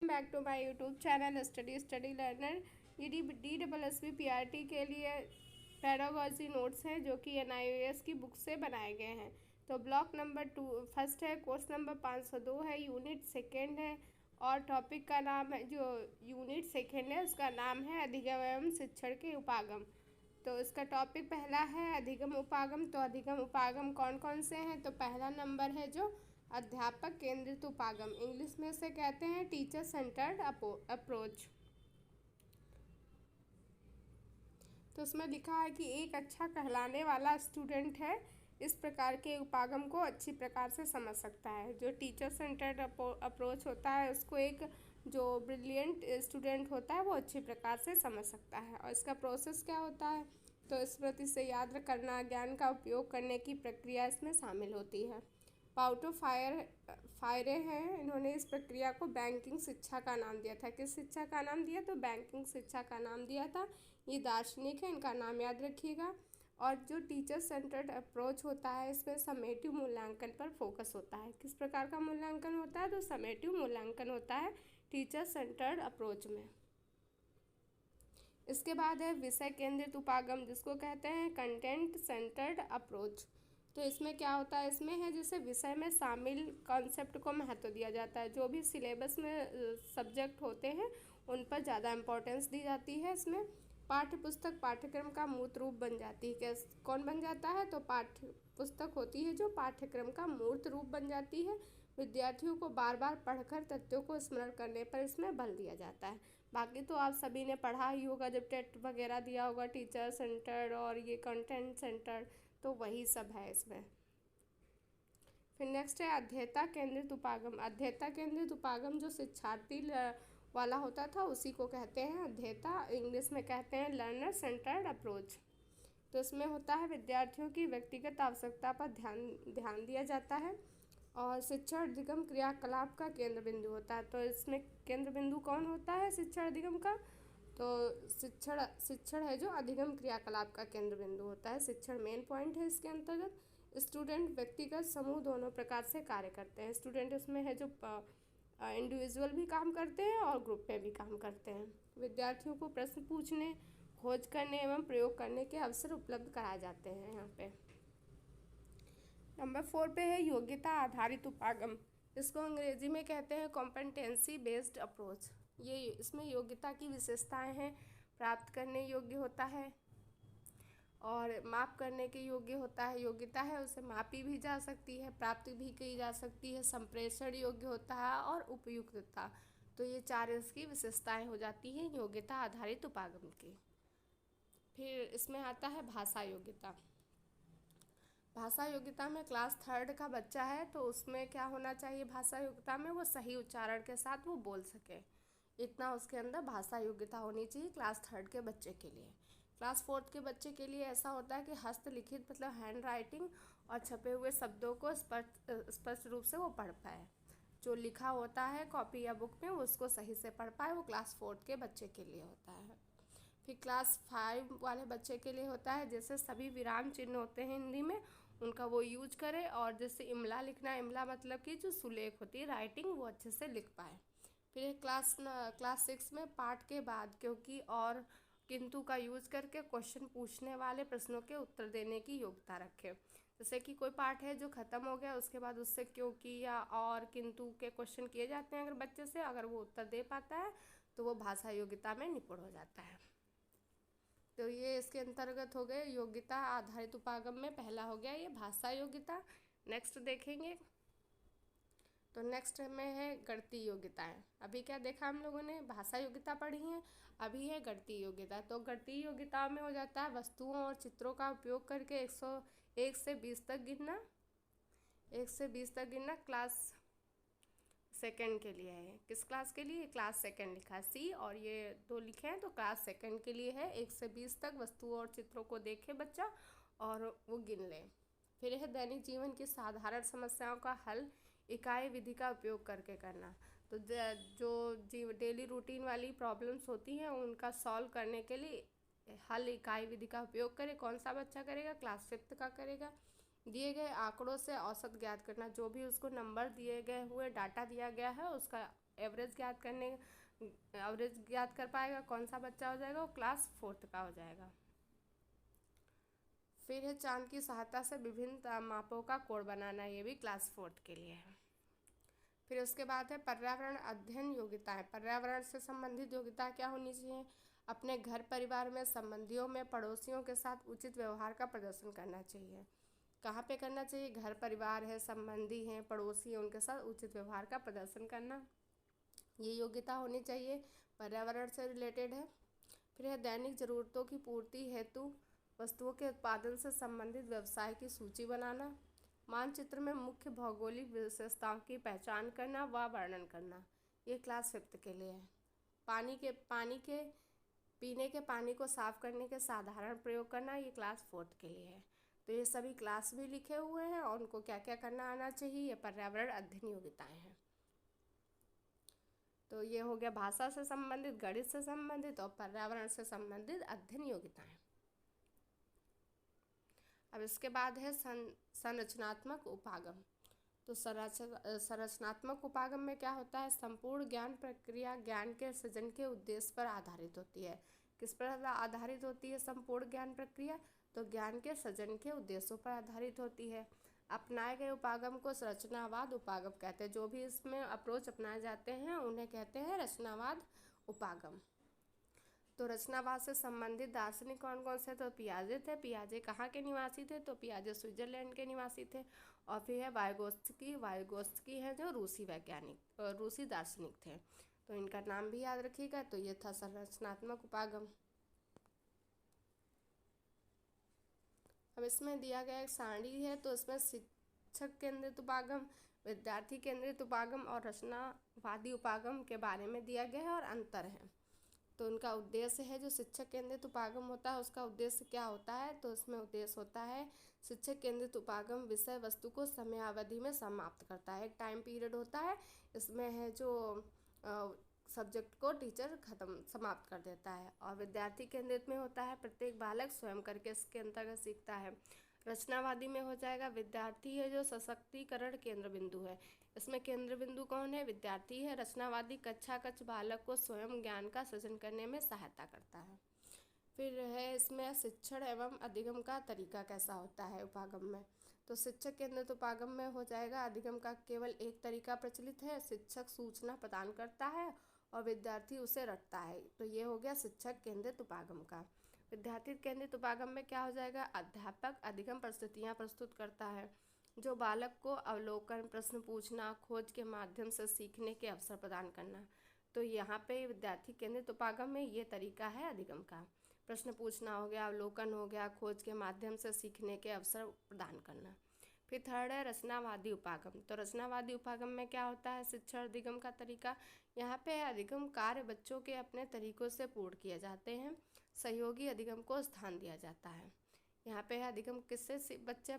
Back to my YouTube channel study learner. ये DSSB PRT के लिए पैरागॉजी नोट्स हैं जो कि NIOS की बुक से बनाए गए हैं। तो ब्लॉक नंबर 2 फर्स्ट है, कोर्स नंबर 502 है, यूनिट सेकेंड है और टॉपिक का नाम है, जो यूनिट सेकेंड है उसका नाम है अधिगम एवं शिक्षण के उपागम। तो इसका टॉपिक पहला है अधिगम उपागम। तो अधिगम उपागम कौन कौन से हैं? तो पहला नंबर है जो अध्यापक केंद्रित उपागम, इंग्लिश में से कहते हैं टीचर सेंटर्ड अप्रोच। तो उसमें लिखा है कि एक अच्छा कहलाने वाला स्टूडेंट है इस प्रकार के उपागम को अच्छी प्रकार से समझ सकता है। जो टीचर सेंटर्ड अप्रोच होता है उसको एक जो ब्रिलियंट स्टूडेंट होता है वो अच्छी प्रकार से समझ सकता है। और इसका प्रोसेस क्या होता है? तो स्मृति से याद करना, ज्ञान का उपयोग करने की प्रक्रिया इसमें शामिल होती है। पाउटो फायरे हैं, इन्होंने इस प्रक्रिया को बैंकिंग शिक्षा का नाम दिया था। किस शिक्षा का नाम दिया? तो बैंकिंग शिक्षा का नाम दिया था। ये दार्शनिक है, इनका नाम याद रखिएगा। और जो टीचर सेंटर्ड अप्रोच होता है इसमें समेटिव मूल्यांकन पर फोकस होता है। किस प्रकार का मूल्यांकन होता है? तो समेटिव मूल्यांकन होता है टीचर सेंटर्ड अप्रोच में। इसके बाद है विषय केंद्रित उपागम, जिसको कहते हैं कंटेंट सेंटर्ड अप्रोच। तो इसमें क्या होता है? इसमें है जैसे विषय में शामिल कॉन्सेप्ट को महत्व दिया जाता है। जो भी सिलेबस में सब्जेक्ट होते हैं उन पर ज़्यादा इम्पोर्टेंस दी जाती है। इसमें पाठ्य पुस्तक पाठ्यक्रम का मूर्त रूप बन जाती है। कैसे कौन बन जाता है? तो पाठ्य पुस्तक होती है जो पाठ्यक्रम का मूर्त रूप बन जाती है। विद्यार्थियों को बार बार पढ़कर तथ्यों को स्मरण करने पर इसमें बल दिया जाता है। बाकी तो आप सभी ने पढ़ा ही होगा, जब टेट वगैरह दिया होगा, टीचर सेंटर्ड और ये कंटेंट सेंटर्ड, तो वही सब है इसमें। फिर नेक्स्ट है अध्येता केंद्रित उपागम। अध्येता केंद्रित उपागम जो शिक्षार्थी वाला होता था उसी को कहते हैं अध्येता, इंग्लिश में कहते हैं लर्नर सेंटर्ड अप्रोच। तो इसमें होता है विद्यार्थियों की व्यक्तिगत आवश्यकता पर ध्यान दिया जाता है और शिक्षण अधिगम क्रियाकलाप का केंद्र बिंदु होता है। तो इसमें केंद्र बिंदु कौन होता है शिक्षण अधिगम का? तो शिक्षण है जो अधिगम क्रियाकलाप का केंद्र बिंदु होता है। शिक्षण मेन पॉइंट है इसके अंतर्गत। स्टूडेंट व्यक्तिगत समूह दोनों प्रकार से कार्य करते हैं। स्टूडेंट इसमें है जो इंडिविजुअल भी काम करते हैं और ग्रुप में भी काम करते हैं। विद्यार्थियों को प्रश्न पूछने, खोज करने एवं प्रयोग करने के अवसर उपलब्ध कराए जाते हैं यहाँ पे। नंबर 4 पे है योग्यता आधारित उपागम। इसको अंग्रेजी में कहते हैं कॉम्पिटेंसी बेस्ड अप्रोच। ये इसमें योग्यता की विशेषताएं हैं। प्राप्त करने योग्य होता है और माप करने के योग्य होता है। योग्यता है उसे मापी भी जा सकती है, प्राप्त भी की जा सकती है, संप्रेषण योग्य होता है और उपयुक्तता। तो ये 4 इसकी विशेषताएं हो जाती हैं योग्यता आधारित उपागम की। फिर इसमें आता है भाषा योग्यता। भाषा योग्यता में क्लास 3 का बच्चा है तो उसमें क्या होना चाहिए? भाषा योग्यता में वो सही उच्चारण के साथ वो बोल सके, इतना उसके अंदर भाषा योग्यता होनी चाहिए क्लास 3 के बच्चे के लिए। क्लास 4 के बच्चे के लिए ऐसा होता है कि हस्तलिखित मतलब हैंड राइटिंग और छपे हुए शब्दों को स्पष्ट रूप से वो पढ़ पाए। जो लिखा होता है कॉपी या बुक में उसको सही से पढ़ पाए, वो क्लास 4 के बच्चे के लिए होता है। फिर क्लास 5 वाले बच्चे के लिए होता है जैसे सभी विराम चिन्ह होते हैं हिंदी में उनका वो यूज करे, और जैसे इमला लिखना, इमला मतलब कि जो सुलेख होती है राइटिंग, वो अच्छे से लिख पाए। फिर क्लास 6 में पाठ के बाद क्योंकि और किंतु का यूज करके क्वेश्चन पूछने वाले प्रश्नों के उत्तर देने की योग्यता रखे। जैसे कि कोई पाठ है जो ख़त्म हो गया, उसके बाद उससे क्योंकि या और किंतु के क्वेश्चन किए जाते हैं अगर बच्चे से, अगर वो उत्तर दे पाता है तो वो भाषा योग्यता में निपुण हो जाता है। तो ये इसके अंतर्गत हो गए योग्यता आधारित उपागम में। पहला हो गया ये भाषा योग्यता। नेक्स्ट देखेंगे तो नेक्स्ट में है गणितीय योग्यताएं। अभी क्या देखा हम लोगों ने? भाषा योग्यता पढ़ी है, अभी है गणितीय योग्यता। तो गणितीय योग्यता में हो जाता है वस्तुओं और चित्रों का उपयोग करके 101 से 20 तक गिनना। 1 से 20 तक गिनना क्लास सेकंड के लिए है। किस क्लास के लिए? क्लास सेकंड लिखा है सी, और ये 2 लिखे हैं तो क्लास सेकंड के लिए है। 1 से 20 तक वस्तुओं और चित्रों को देखे बच्चा और वो गिन ले। फिर है दैनिक जीवन की साधारण समस्याओं का हल इकाई विधि का उपयोग करके करना। तो जो डेली रूटीन वाली प्रॉब्लम्स होती हैं उनका सॉल्व करने के लिए हल इकाई विधि का उपयोग करे। कौन सा बच्चा करेगा? क्लास 5 का करेगा। दिए गए आंकड़ों से औसत ज्ञात करना। जो भी उसको नंबर दिए गए हुए डाटा दिया गया है उसका एवरेज ज्ञात कर पाएगा, कौन सा बच्चा हो जाएगा, वो क्लास 4th का हो जाएगा। फिर है चांद की सहायता से विभिन्न मापों का कोड बनाना, ये भी क्लास 4th के लिए है। फिर उसके बाद है पर्यावरण अध्ययन योग्यताएं। पर्यावरण से संबंधित योग्यता क्या होनी चाहिए? अपने घर परिवार में, संबंधियों में, पड़ोसियों के साथ उचित व्यवहार का प्रदर्शन करना चाहिए। कहाँ पे करना चाहिए? घर परिवार है, संबंधी हैं, पड़ोसी हैं, उनके साथ उचित व्यवहार का प्रदर्शन करना, ये योग्यता होनी चाहिए, पर्यावरण से रिलेटेड है। फिर है दैनिक ज़रूरतों की पूर्ति हेतु वस्तुओं के उत्पादन से संबंधित व्यवसाय की सूची बनाना, मानचित्र में मुख्य भौगोलिक विशेषताओं की पहचान करना व वर्णन करना, ये क्लास 5th के लिए है। पानी के पीने के पानी को साफ करने के साधारण प्रयोग करना, ये क्लास 4th के लिए है। तो ये सभी क्लास भी लिखे हुए हैं और उनको क्या क्या करना आना चाहिए, ये पर्यावरण अध्ययन योग्यताएं हैं। तो ये हो गया भाषा से संबंधित, गणित से संबंधित और पर्यावरण से संबंधित अध्ययन योग्यताएं। अब इसके बाद है संरचनात्मक उपागम। तो संरचनात्मक उपागम में क्या होता है? संपूर्ण ज्ञान प्रक्रिया ज्ञान के सृजन के उद्देश्य पर आधारित होती है। किस पर आधारित होती है संपूर्ण ज्ञान प्रक्रिया? तो ज्ञान के सृजन के उद्देश्यों पर आधारित होती है। अपनाए गए उपागम को रचनावाद उपागम कहते हैं। जो भी इसमें अप्रोच अपनाए जाते हैं उन्हें कहते हैं रचनावाद उपागम। तो रचनावाद से संबंधित दार्शनिक कौन कौन से? तो पियाजे थे। पियाजे कहाँ के निवासी थे? तो पियाजे स्विट्जरलैंड के निवासी थे। और फिर है वाइगोत्स्की हैं जो रूसी दार्शनिक थे। तो इनका नाम भी याद रखिएगा। तो ये था संरचनात्मक उपागम। अब इसमें दिया गया एक सारणी है, तो इसमें शिक्षक केंद्रित उपागम, विद्यार्थी केंद्रित उपागम और रचनावादी उपागम के बारे में दिया गया है और अंतर है। तो उनका उद्देश्य है, जो शिक्षक केंद्रित उपागम होता है उसका उद्देश्य क्या होता है? तो इसमें उद्देश्य होता है शिक्षक केंद्रित उपागम विषय वस्तु को समयावधि में समाप्त करता है। एक टाइम पीरियड होता है, इसमें है जो सब्जेक्ट को टीचर समाप्त कर देता है। और विद्यार्थी केंद्रित में होता है प्रत्येक बालक स्वयं करके इसके अंतर्गत सीखता है। रचनावादी में हो जाएगा विद्यार्थी है जो सशक्तिकरण केंद्र बिंदु है। इसमें केंद्र बिंदु कौन है? विद्यार्थी है। रचनावादी कक्षा बालक को स्वयं ज्ञान का सृजन करने में सहायता करता है। फिर है इसमें शिक्षण एवं अधिगम का तरीका कैसा होता है उपागम में? तो शिक्षक केंद्रित उपागम में हो जाएगा अधिगम का केवल एक तरीका प्रचलित है। शिक्षक सूचना प्रदान करता है और विद्यार्थी उसे रटता है। तो ये हो गया शिक्षक केंद्रित उपागम का। विद्यार्थी केंद्रित उपागम में क्या हो जाएगा? अध्यापक अधिगम परिस्थितियाँ प्रस्तुत करता है, जो बालक को अवलोकन, प्रश्न पूछना, खोज के माध्यम से सीखने के अवसर प्रदान करना। तो यहाँ पे विद्यार्थी केंद्रित उपागम में ये तरीका है अधिगम का। प्रश्न पूछना हो गया, अवलोकन हो गया, खोज के माध्यम से सीखने के अवसर प्रदान करना। फिर थर्ड है रचनावादी उपागम। तो रचनावादी उपागम में क्या होता है? शिक्षण अधिगम का तरीका। यहाँ पे अधिगम कार्य बच्चों के अपने तरीकों से पूर्ण किए जाते हैं। सहयोगी अधिगम को स्थान दिया जाता है। यहाँ पे अधिगम किससे बच्चे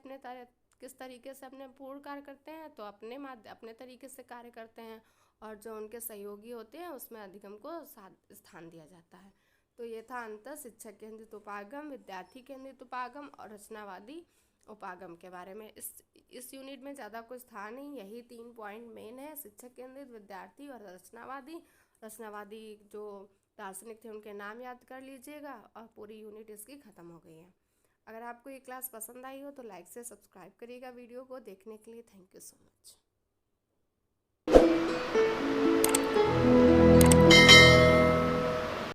किस तरीके से अपने पूर्ण कार्य करते हैं? तो अपने तरीके से कार्य करते हैं, और जो उनके सहयोगी होते हैं उसमें अधिगम को स्थान दिया जाता है। तो ये था अंतर शिक्षक केंद्रित उपागम, विद्यार्थी केंद्रित उपागम और रचनावादी उपागम के बारे में। इस यूनिट में ज़्यादा कुछ था नहीं, यही 3 पॉइंट मेन है, शिक्षक केंद्रित, विद्यार्थी और रचनावादी जो दार्शनिक थे उनके नाम याद कर लीजिएगा और पूरी यूनिट इसकी ख़त्म हो गई है। अगर आपको ये क्लास पसंद आई हो तो लाइक से सब्सक्राइब करिएगा वीडियो को देखने के लिए। Thank you so much.